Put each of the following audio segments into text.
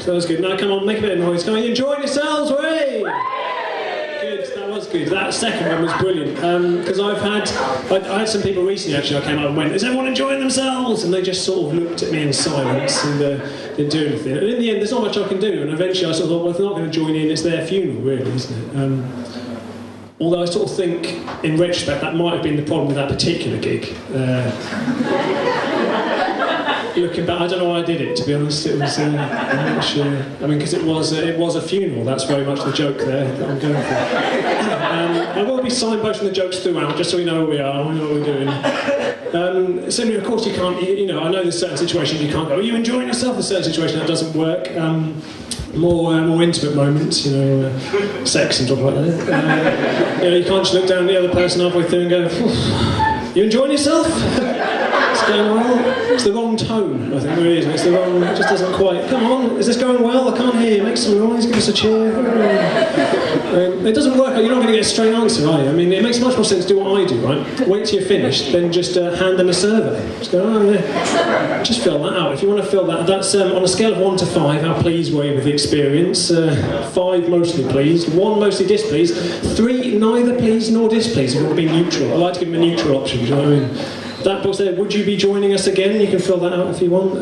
That was good. Now come on, make a bit of noise. Come on, you enjoyed yourselves, way! Good, that was good. That second one was brilliant. Because I had some people recently actually, I came up and went, is everyone enjoying themselves? And they just sort of looked at me in silence and didn't do anything. And in the end, there's not much I can do. And eventually I sort of thought, well, if they're not going to join in, it's their funeral, really, isn't it? Although I sort of think, in retrospect, that might have been the problem with that particular gig. Looking back, I don't know why I did it, to be honest. It was, I'm not sure. I mean, because it was a funeral, that's very much the joke there that I'm going for. I will be signposting the jokes throughout, just so we know where we are, we know what we're doing. So, of course, you can't, you know, I know there's certain situations you can't go, are you enjoying yourself? There's certain situations that doesn't work. More intimate moments, you know, sex and stuff like that. You know, you can't just look down at the other person halfway through and go, you enjoying yourself? It's going well. It's the wrong tone, I think, really, isn't it? It's the wrong, it just doesn't quite, come on, is this going well? I can't hear you, make some noise, give us a cheer. It doesn't work, you're not going to get a straight answer, are you? I mean, it makes much more sense to do what I do, right? Wait till you're finished, then just hand them a survey. Just go, oh yeah, just fill that out. If you want to fill that, that's on a scale of 1 to 5, how pleased were you with the experience? 5, mostly pleased, 1, mostly displeased, 3, neither pleased nor displeased. If you want to be neutral, I like to give them a neutral option, do you know what I mean? That box there, would you be joining us again? You can fill that out if you want.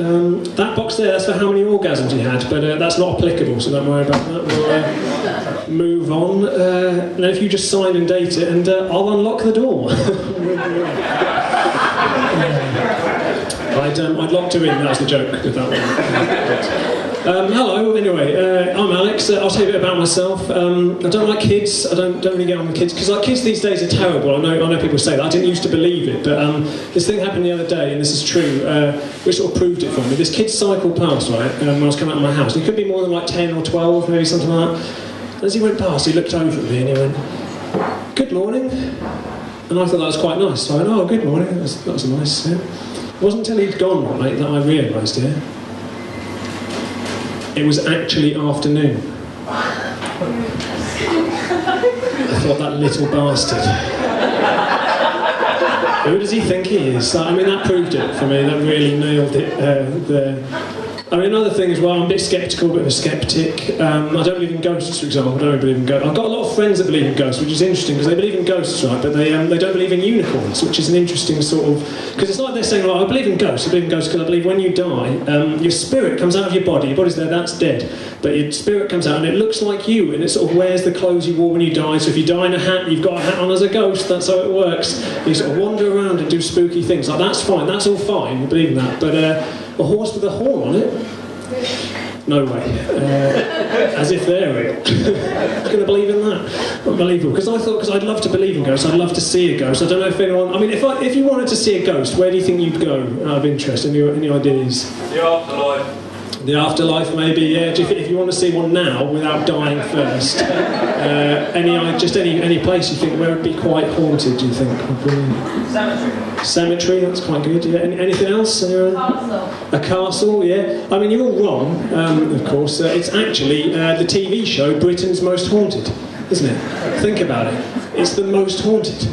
That box there, that's for how many orgasms you had, but that's not applicable, so don't worry about that. We'll move on. Now if you just sign and date it, and I'll unlock the door. I'd locked her in, that was the joke with that one. Hello, anyway, I'm Alex. I'll tell you a bit about myself. I don't like kids. I don't really get on with kids, because like kids these days are terrible. I know people say that. I didn't used to believe it, but this thing happened the other day, and this is true, which sort of proved it for me. This kid cycled past, right, when I was coming out of my house. He could be more than like 10 or 12, maybe something like that. As he went past, he looked over at me and he went, "Good morning." And I thought that was quite nice. So I went, "Oh, good morning." That was nice. Yeah. It wasn't until he'd gone, right, that I realised, yeah. It was actually afternoon. I thought, that little bastard. Who does he think he is? I mean, that proved it for me. That really nailed it there. I mean, another thing as well, I'm a bit sceptical, a bit of a skeptic. I don't believe in ghosts, for example. I don't really believe in ghosts. I've got a lot of friends that believe in ghosts, which is interesting, because they believe in ghosts, right, but they don't believe in unicorns, which is an interesting sort of... Because it's like they're saying, well, I believe in ghosts because I believe when you die, your spirit comes out of your body body's there, that's dead, but your spirit comes out and it looks like you, and it sort of wears the clothes you wore when you died. So if you die in a hat, you've got a hat on as a ghost, that's how it works. You sort of wander around and do spooky things. Like, that's fine, that's all fine, I believe in that, but a horse with a horn on it? No way. As if they're real. I'm going to believe in that. Unbelievable. Because I'd love to believe in ghosts. I'd love to see a ghost. I don't know if anyone... I mean, if you wanted to see a ghost, where do you think you'd go, out of interest? Any ideas? The afterlife. The afterlife, maybe, yeah. If you want to see one now, without dying first, any place you think where it would be quite haunted, do you think? Cemetery. Cemetery, that's quite good, yeah. Anything else? Anyone? Castle. A castle, yeah. I mean, you're all wrong, of course. It's actually the TV show Britain's Most Haunted, isn't it? Think about it. It's the most haunted.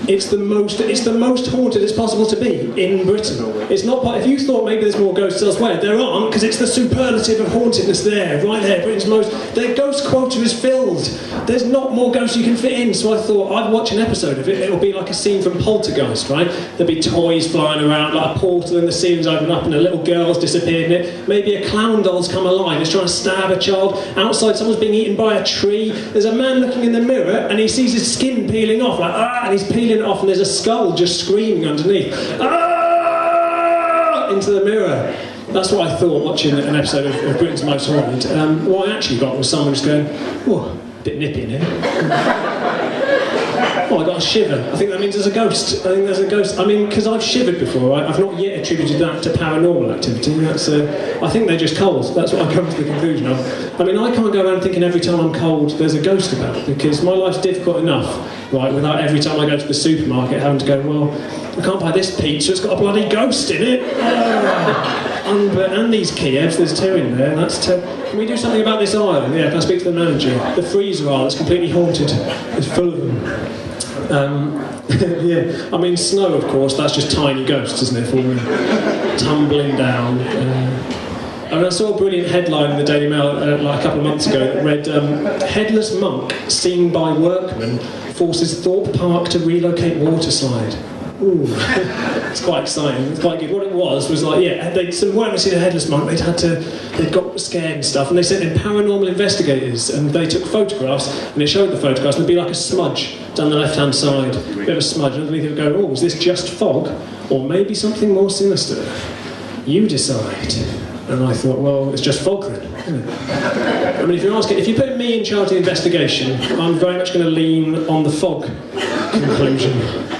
It's the most haunted it's possible to be in Britain. It's not. If you thought maybe there's more ghosts elsewhere, there aren't, because it's the superlative of hauntedness there, right there. Britain's most. Their ghost quota is filled. There's not more ghosts you can fit in. So I thought I'd watch an episode of it. It'll be like a scene from Poltergeist, right? There'll be toys flying around, like a portal, and the ceilings open up, and a little girl's disappeared in it. Maybe a clown doll's come alive. It's trying to stab a child. Outside, someone's being eaten by a tree. There's a man looking in the mirror, and he sees his skin peeling off, like and he's peeling it off, and there's a skull just screaming underneath. Into the mirror. That's what I thought watching an episode of Britain's Most Haunted. What I actually got was someone just going, "Oh, a bit nippy in here." Oh, I got a shiver. I think that means there's a ghost. I think there's a ghost. I mean, because I've shivered before, right? I've not yet attributed that to paranormal activity. That's I think they're just cold. That's what I've come to the conclusion of. I mean, I can't go around thinking every time I'm cold there's a ghost about, because my life's difficult enough, right, without every time I go to the supermarket having to go, well, I can't buy this pizza, it's got a bloody ghost in it. And these Kievs, there's 2 in there. Can we do something about this aisle? Yeah, can I speak to the manager? The freezer aisle, it's completely haunted. It's full of them. Yeah, I mean, snow, of course, that's just tiny ghosts, isn't it, falling, tumbling down. And I saw a brilliant headline in the Daily Mail like a couple of months ago that read, "Headless monk seen by workmen forces Thorpe Park to relocate waterslide." Ooh, it's quite exciting. It's quite good. What it was like, yeah, some workmen seen a headless monk. They'd got scared and stuff, and they sent in paranormal investigators, and they took photographs, and it showed the photographs, and there'd be like a smudge down the left-hand side, a bit of a smudge, and underneath it would go, "Oh, is this just fog, or maybe something more sinister? You decide." And I thought, well, it's just fog then, isn't it? I mean, if you put me in charge of the investigation, I'm very much going to lean on the fog conclusion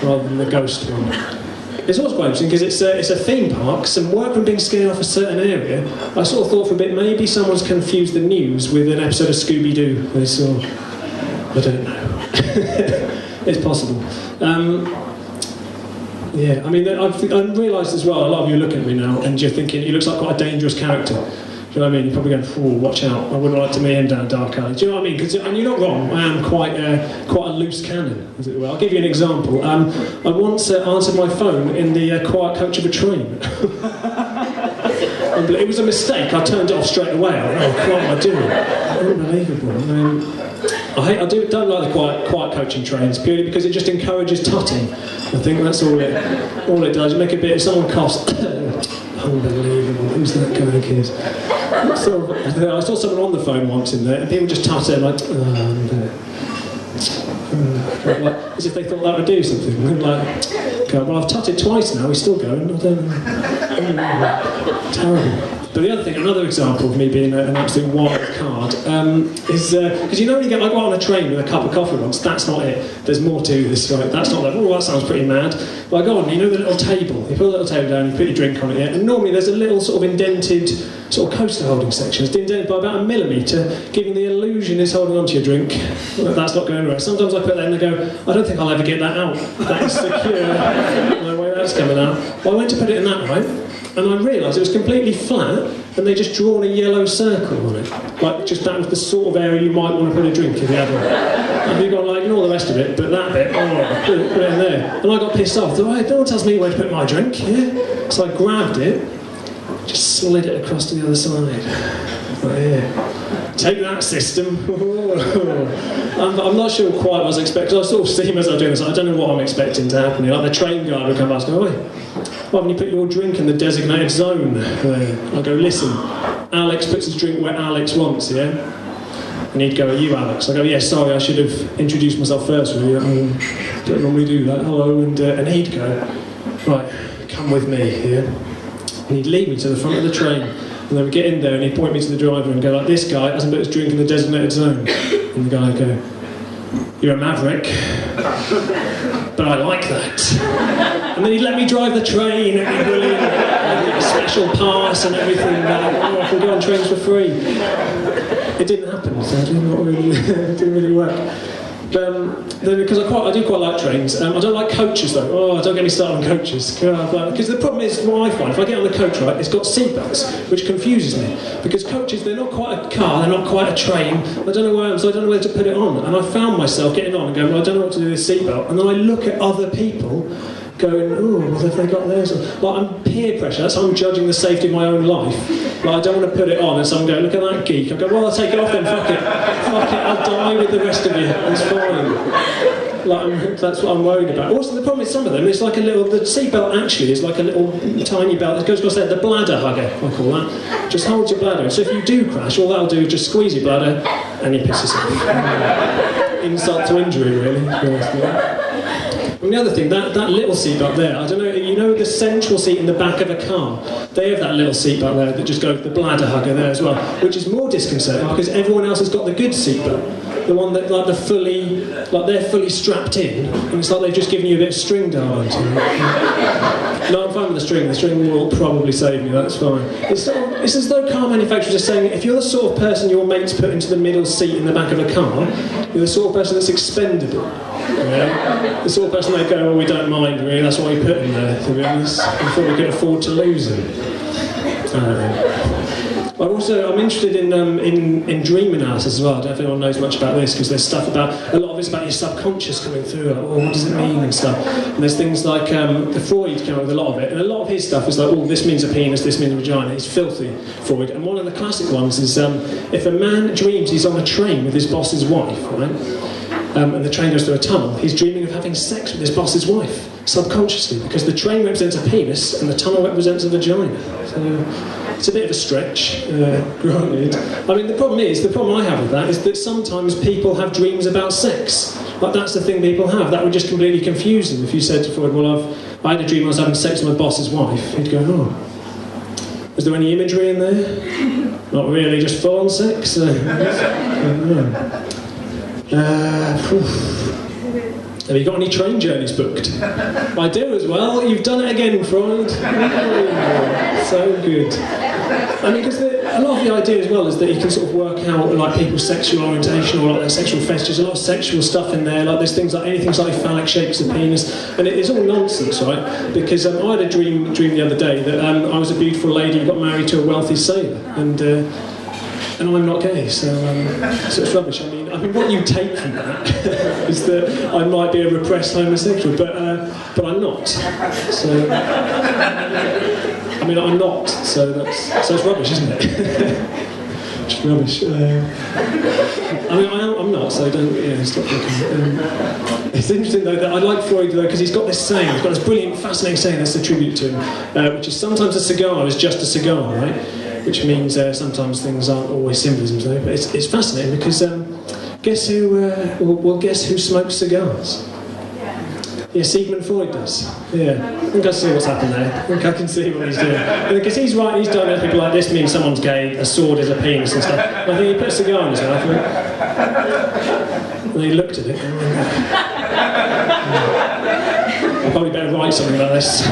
rather than the ghost one. It's also quite interesting because it's a theme park, some workmen being scared off a certain area. I sort of thought for a bit, maybe someone's confused the news with an episode of Scooby-Doo. They saw, I don't know. It's possible. Yeah, I mean, I've realised as well, a lot of you are looking at me now, and you're thinking, he looks like quite a dangerous character. Do you know what I mean? You're probably going, "Oh, watch out, I wouldn't like to meet him down a dark alley." Do you know what I mean? And you're not wrong, I am quite a loose cannon, as it were. I'll give you an example. I once answered my phone in the quiet coach of a train. It was a mistake, I turned it off straight away. I thought, "Oh, what am I doing?" Unbelievable. I mean, I don't like the quiet coaching trains purely because it just encourages tutting. I think that's all it does. You make a bit. If someone coughs, unbelievable. Who's that guy, kids? So I saw someone on the phone once in there, and people just tutter like, like as if they thought that would do something. Like, okay, well, I've tutted twice now. He's still going. I don't know. Terrible. But the other thing, another example of me being an absolute wild card, is because you know when you go on a train with a cup of coffee once, that's not it. There's more to this, right? That's not like, "Oh, that sounds pretty mad." But I go on, you know the little table. You put a little table down, you put your drink on it, yeah? And normally there's a little sort of indented sort of coaster holding section. It's indented by about 1 millimetre, giving the illusion it's holding onto your drink. Well, that's not going right. Sometimes I put that in and go, "I don't think I'll ever get that out. That is secure. No way that's coming out." Well, I went to put it in that, right? And I realised it was completely flat, and they just drawn a yellow circle on it. Like, just that was the sort of area you might want to put a drink if you had one. And you got like, ignore the rest of it, but that bit, put it in there. And I got pissed off. No one tells me where to put my drink, yeah? So I grabbed it, just slid it across to the other side. Right here. Take that, system. I'm not sure quite what I was expecting. I sort of see him as I was doing this. I don't know what I'm expecting to happen. Like the train guard would come past and go, "Oi, why haven't you put your drink in the designated zone?" I go, "Listen, Alex puts his drink where Alex wants, yeah?" And he'd go, "Are you Alex?" I go, "Yeah, sorry, I should have introduced myself first, really. Don't normally do that, hello." And he'd go, "Right, come with me, yeah?" And he'd lead me to the front of the train. And then we'd get in there and he'd point me to the driver and go like, "This guy hasn't put his drink in the designated zone." And the guy would go, "You're a maverick, but I like that." And then he'd let me drive the train, and it'd be brilliant. I'd get a special pass and everything. I can go on trains for free. It didn't happen, sadly. It didn't really work. Because I do quite like trains. I don't like coaches though. Oh, don't get me started on coaches. Because the problem is, what I find, if I get on the coach, right, it's got seatbelts, which confuses me. Because coaches, they're not quite a car, they're not quite a train. I don't know where, so I don't know where to put it on. And I found myself getting on and going, "Well, I don't know what to do with this seatbelt." And then I look at other people going, "Oh, well, have they got theirs on?" Like, I'm peer pressure, that's how I'm judging the safety of my own life. Like, I don't want to put it on and someone go, "Look at that geek." I go, "Well, I'll take it off then, fuck it, I'll die with the rest of you, it's fine." Like, that's what I'm worried about. Also, the problem is some of them, it's like a little, the seatbelt actually is like a little tiny belt that goes across there, the bladder hugger, I call that. Just holds your bladder, so if you do crash, all that'll do is just squeeze your bladder and you piss yourself. Insult to injury, really. And the other thing, that little seatbelt there, I don't know, you know the central seat in the back of a car? They have that little seatbelt there that just goes, the bladder hugger there as well, which is more disconcerting because everyone else has got the good seatbelt. The one that, like, they're fully strapped in, and it's like they've just given you a bit of string down onto. No, I'm fine with the string will probably save me, that's fine. It's as though car manufacturers are saying, if you're the sort of person your mates put into the middle seat in the back of a car, you're the sort of person that's expendable. Yeah? The sort of person they go, "Well, we don't mind really, that's why we put him there, to be honest. We thought we could afford to lose him." I'm interested in dream analysis as well. I don't know if anyone knows much about this, because there's stuff about, a lot of it's about your subconscious coming through, like, what does it mean and stuff. And there's things like, the Freud came up with a lot of it, and a lot of his stuff is like, this means a penis, this means a vagina. It's filthy, Freud. And one of the classic ones is, if a man dreams he's on a train with his boss's wife, right? And the train goes through a tunnel, he's dreaming of having sex with his boss's wife, subconsciously, because the train represents a penis and the tunnel represents a vagina. So it's a bit of a stretch, granted. I mean, the problem I have with that is that sometimes people have dreams about sex. Like, that's the thing people have. That would just completely confuse them. If you said to Freud, well, I had a dream I was having sex with my boss's wife, he'd go, oh. Was there any imagery in there? Not really, just full-on sex? Have you got any train journeys booked? I do as well. You've done it again, Freud. So good. I mean, because a lot of the idea as well is that you can sort of work out like people's sexual orientation or like their sexual fetishes. A lot of sexual stuff in there. Like there's things like anything slightly phallic shapes of penis, and it's all nonsense, right? Because I had a dream the other day that I was a beautiful lady who got married to a wealthy sailor, and I'm not gay, so it's rubbish. I mean, what you take from that is that I might be a repressed homosexual, but I'm not. So, I mean, I'm not. So it's rubbish, isn't it? Just rubbish. I mean, I'm not. So don't stop looking. It's interesting though that I like Freud though because he's got this saying. He's got this brilliant, fascinating saying that's a tribute to him, which is sometimes a cigar is just a cigar, right? Which means sometimes things aren't always symbolisms though, but it's fascinating because guess who smokes cigars? Yeah, Sigmund Freud does. Yeah, I think I see what's happened there. I think I can see what he's doing. Because he's right, he's diagnosed people like this means someone's gay, a sword is a penis and stuff. And I think he put a cigar in his mouth, and he looked at it. I probably better write something about this.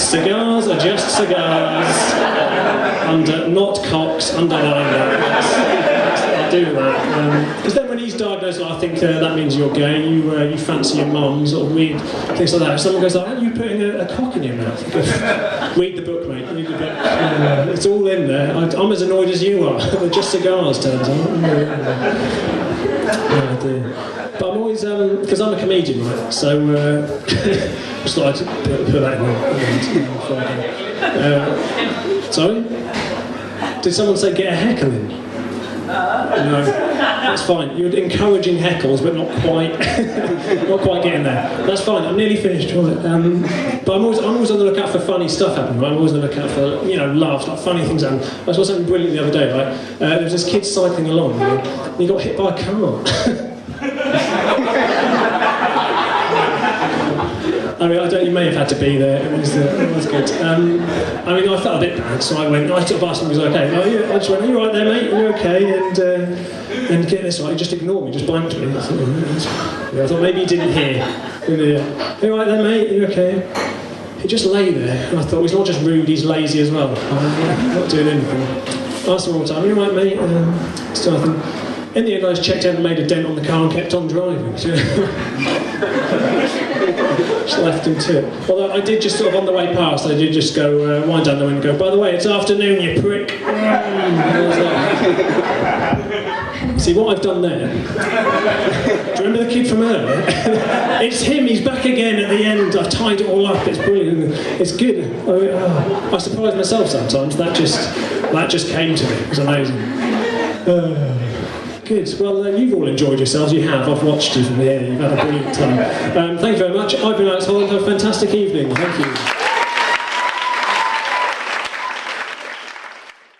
Cigars are just cigars, not cocks, underline that. I'll do that. Because then when he's diagnosed, I think that means you're gay, you fancy your mum, sort of weird things like that. If someone goes like, are you putting a cock in your mouth? Read the book, mate, read the book. It's all in there. I'm as annoyed as you are. They're just cigars, turns out. Yeah, I do. But I'm always, because I'm a comedian, right, so just thought I'd put that in. Sorry? Did someone say get a heckle in? No, that's fine. You're encouraging heckles, but not quite, not quite getting there. That's fine. I'm nearly finished. Right? But I'm always on the lookout for funny stuff happening. Right? I'm always on the lookout for laughs, like funny things happen. I saw something brilliant the other day. Right? There was this kid cycling along, and he got hit by a car. I mean, you may have had to be there. It was good. I mean, I felt a bit bad, so I sort of asked him, he was okay. I just went, are you right there, mate? Are you okay? And get this right, he just ignored me, just blanked me. I thought maybe he didn't hear. Are you right there, mate? Are you okay? He just lay there, and I thought, well, he's not just rude, he's lazy as well. Not doing anything. I asked him all the time, are you right, mate? Still nothing. In the end, I just checked out and made a dent on the car and kept on driving. Just left him to it. Although I did just sort of on the way past, I did just go, wind down the window and go, by the way, it's afternoon, you prick. See what I've done there? Do you remember the kid from earlier? It's him, he's back again at the end. I've tied it all up, it's brilliant. It's good. I surprise myself sometimes. That just came to me. It was amazing. Good. Well, you've all enjoyed yourselves. You have. I've watched you from here. You've had a brilliant time. Thank you very much. I've been Alex Holland. Have a fantastic evening. Thank you.